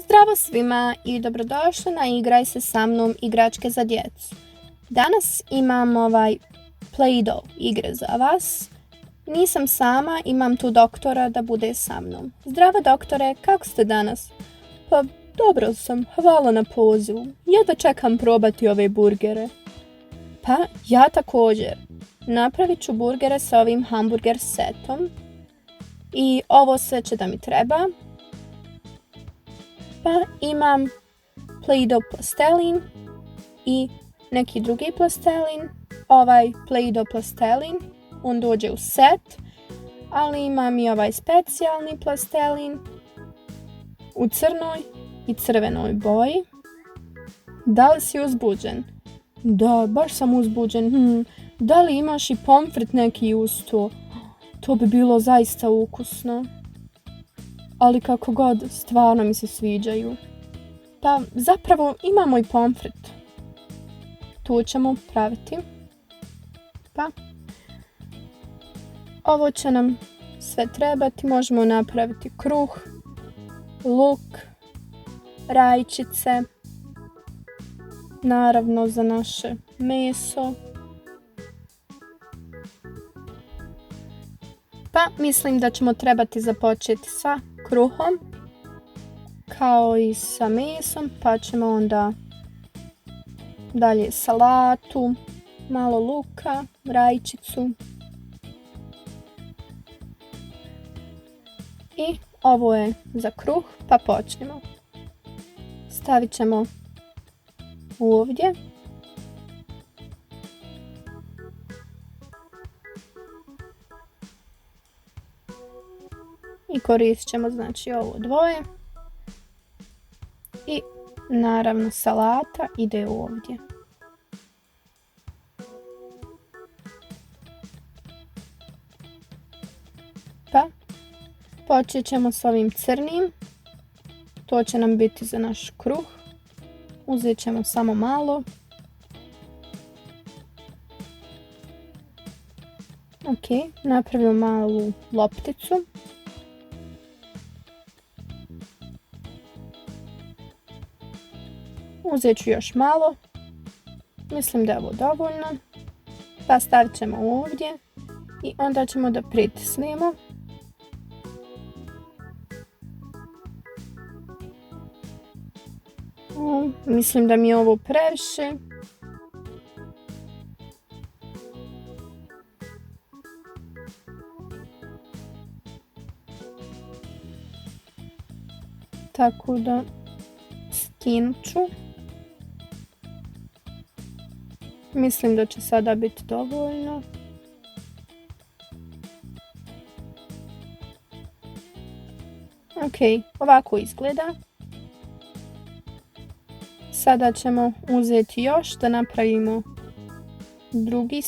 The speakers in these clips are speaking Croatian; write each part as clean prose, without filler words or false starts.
Zdravo svima i dobrodošli na Igraj se sa mnom igračke za djecu. Danas imam Play-Doh igre za vas. Nisam sama, imam tu doktora da bude sa mnom. Zdravo doktore, kako ste danas? Pa dobro sam, hvala na pozivu. Jedva čekam probati ove burgere. Pa ja također. Napravit ću burgere sa ovim hamburger setom. I ovo sve će da mi treba. Pa imam Play-Doh plastelin i neki drugi plastelin. Ovaj Play-Doh plastelin, on dođe u set, ali imam i ovaj specijalni plastelin u crnoj i crvenoj boji. Da li si uzbuđen? Da, baš sam uzbuđen. Da li imaš i pomfrit neki uz to? To bi bilo zaista ukusno. Ali kako god, stvarno mi se sviđaju. Pa zapravo imamo i pomfrit. Tu ćemo praviti. Pa ovo će nam sve trebati. Možemo napraviti kruh, luk, rajčice, naravno za naše meso. Pa mislim da ćemo trebati započeti sa kruhom, kao i sa mesom, pa ćemo onda dalje salatu, malo luka, rajčicu. I ovo je za kruh, pa počnemo. Stavit ćemo ovdje. I koristit ćemo znači ovo dvoje. I naravno salata ide ovdje. Pa počet ćemo s ovim crnim. To će nam biti za naš kruh. Uzet ćemo samo malo. Ok, napravimo malu lopticu. Uzet ću još malo. Mislim da je ovo dovoljno. Pa stavit ćemo ovdje. I onda ćemo da pritisnemo. Mislim da mi je ovo previše. Tako da skinut ću. Mislim da će sada biti dovoljno. Ok, ovako izgleda. Sada ćemo uzeti još da napravimo drugi.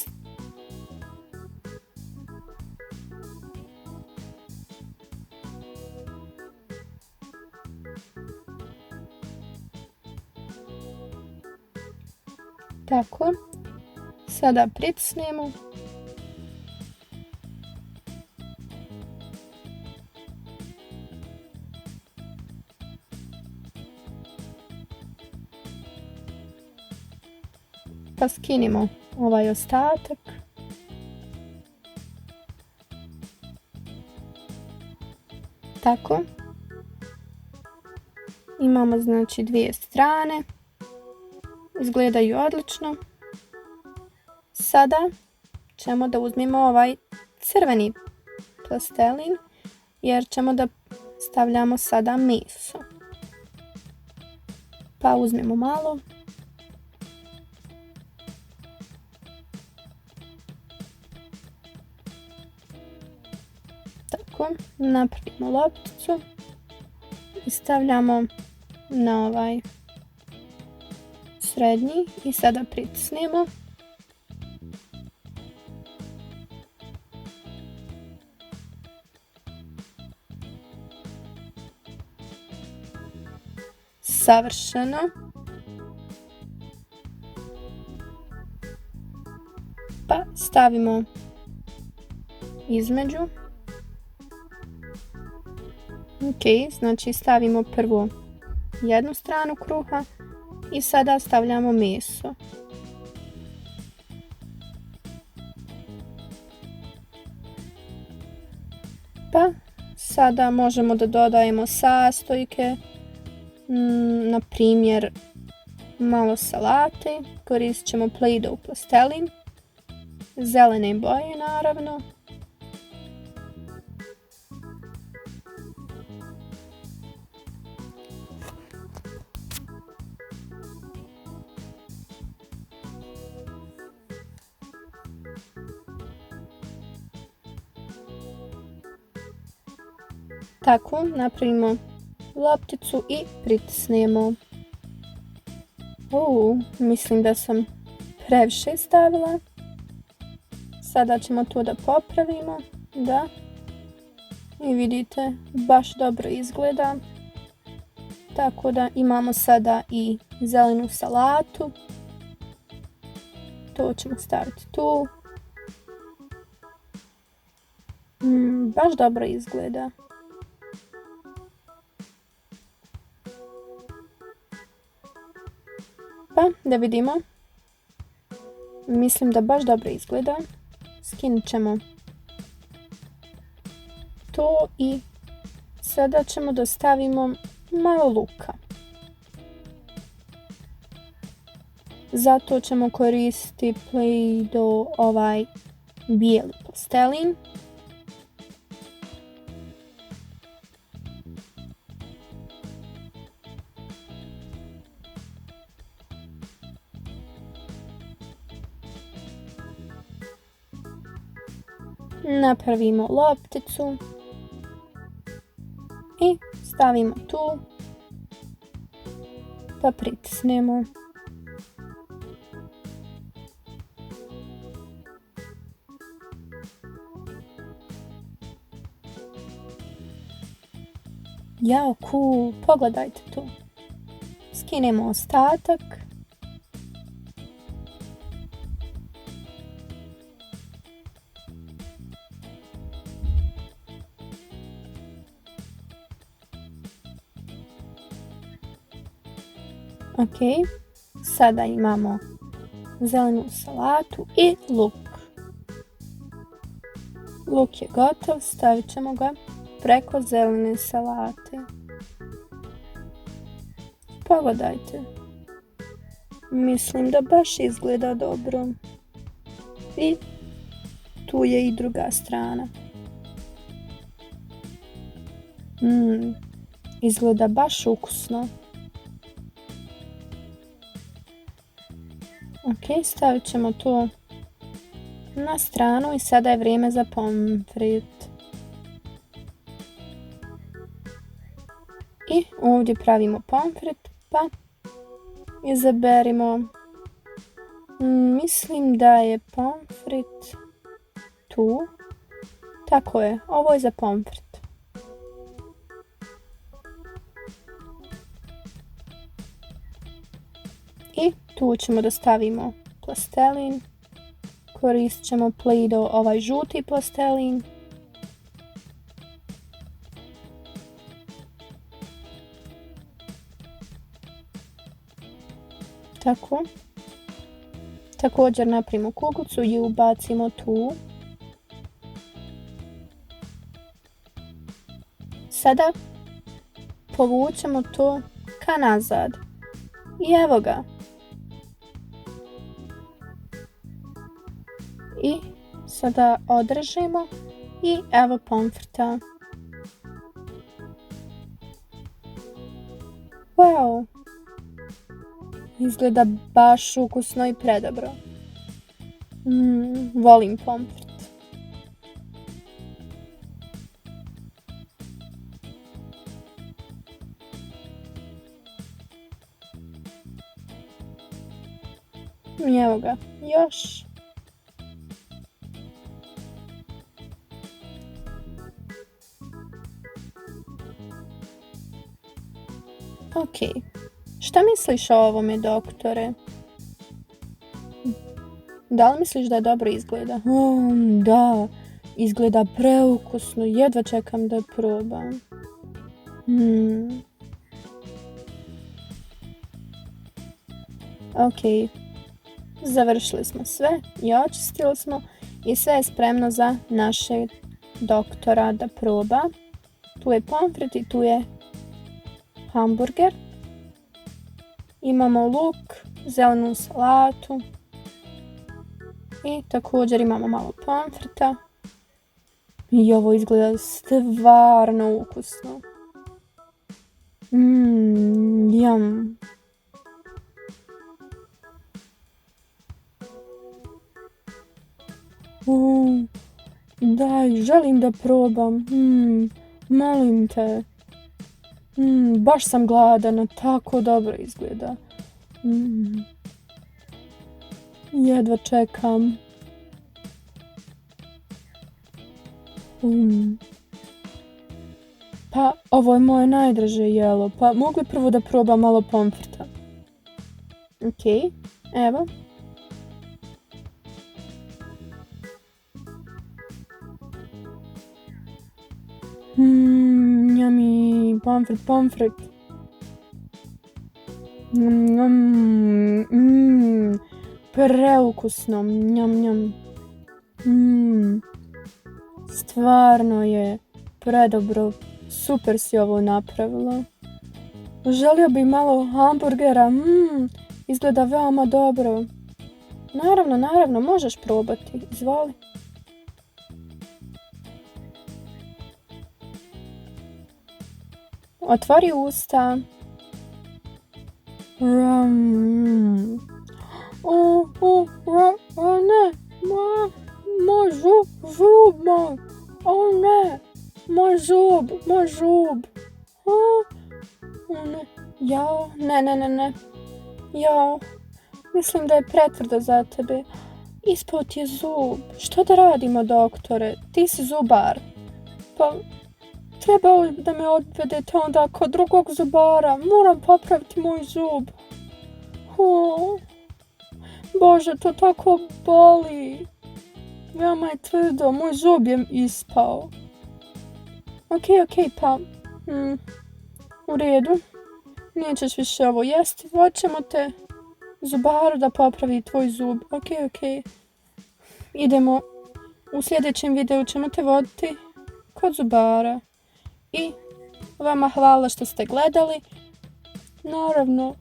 Tako. Sada pritisnemo. Pa skinimo ovaj ostatak. Tako. Imamo znači dvije strane. Izgledaju odlično. Sada ćemo da uzmemo ovaj crveni plastelin jer ćemo da stavljamo sada meso. Pa uzmemo malo. Tako, napravimo lopticu i stavljamo na ovaj srednji i sada pritisnemo. Savršeno. Pa stavimo između. Ok, znači stavimo prvo jednu stranu kruha i sada stavljamo meso. Pa sada možemo da dodajemo sastojke, na primjer malo salate, koristit ćemo Play-Doh plastelin, zelene boje naravno. Tako napravimo lopticu i pritisnemo. Mislim da sam previše stavila. Sada ćemo to da popravimo. Da. I vidite, baš dobro izgleda. Tako da imamo sada i zelenu salatu. To ćemo staviti tu. Baš dobro izgleda. Pa da vidimo. Mislim da baš dobro izgleda. Skinut ćemo to i sada ćemo da stavimo malo luka. Zato ćemo koristiti Play-Doh ovaj bijeli plastelin. Napravimo lopticu i stavimo tu, pa pritisnemo. Jao, cool, pogledajte tu. Skinemo ostatak. Ok, sada imamo zelenu salatu i luk. Luk je gotov, stavit ćemo ga preko zelene salate. Pogledajte. Mislim da baš izgleda dobro. I tu je i druga strana. Izgleda baš ukusno. Ok, stavit ćemo to na stranu i sada je vrijeme za pomfrit. I ovdje pravimo pomfrit, pa izaberimo, mislim da je pomfrit tu. Tako je, ovo je za pomfrit. I tu ćemo da stavimo plastelin. Koristit ćemo Play-Doh ovaj žuti plastelin. Tako. Također napravimo kuglicu i ubacimo tu. Sada povučemo to ka nazad. I evo ga. I sada odrežemo i evo pomfrita. Wow! Izgleda baš ukusno i predobro. Volim pomfrit. I evo ga, još. Ok, šta misliš o ovome, doktore? Da li misliš da dobro izgleda? Da, izgleda preukusno, jedva čekam da probam. Ok, završili smo sve i očistili smo i sve je spremno za našeg doktora da proba. Tu je pomfrit i tu je hamburger. Imamo luk, zelenu salatu i također imamo malo pomfrita. I ovo izgleda stvarno ukusno. Jam. Daj, želim da probam. Molim te. Baš sam gladana, tako dobro izgleda. Jedva čekam. Pa, ovo je moje najdraže jelo, pa mogu prvo da probam malo pomfrita. Ok, evo. Yummy, pomfrit. Preukusno, njam. Stvarno je predobro, super si ovo napravila. Želio bi malo hamburgera, izgleda veoma dobro. Naravno, možeš probati, izvoli. Otvori usta. Ne, moj zub moj. Ne, moj zub. Ne, jao, ne. Jao, mislim da je pretvrdo za tebe. Ispao ti je zub. Što da radimo, doktore? Ti si zubar. Pa, trebao da me odvedete onda kod drugog zubara. Moram popraviti moj zub. Bože, to tako boli. Veoma je tvrdo, moj zub je ispao. Ok, pa, u redu. Nećeš više ovo jesti, hoćemo te zubaru da popravi tvoj zub. Ok. Idemo, u sljedećem videu ćemo te voditi kod zubara. I vama hvala što ste gledali. Naravno,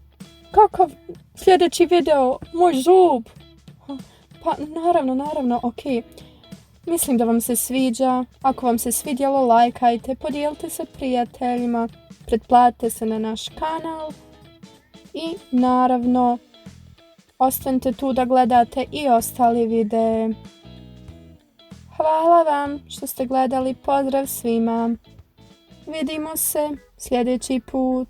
kakav sljedeći video, moj zub. Pa naravno, ok. Mislim da vam se sviđa. Ako vam se svidjelo, lajkajte, podijelite se prijateljima, pretplatite se na naš kanal i naravno ostanite tu da gledate i ostali videe. Hvala vam što ste gledali, pozdrav svima. Vidimo se sljedeći put.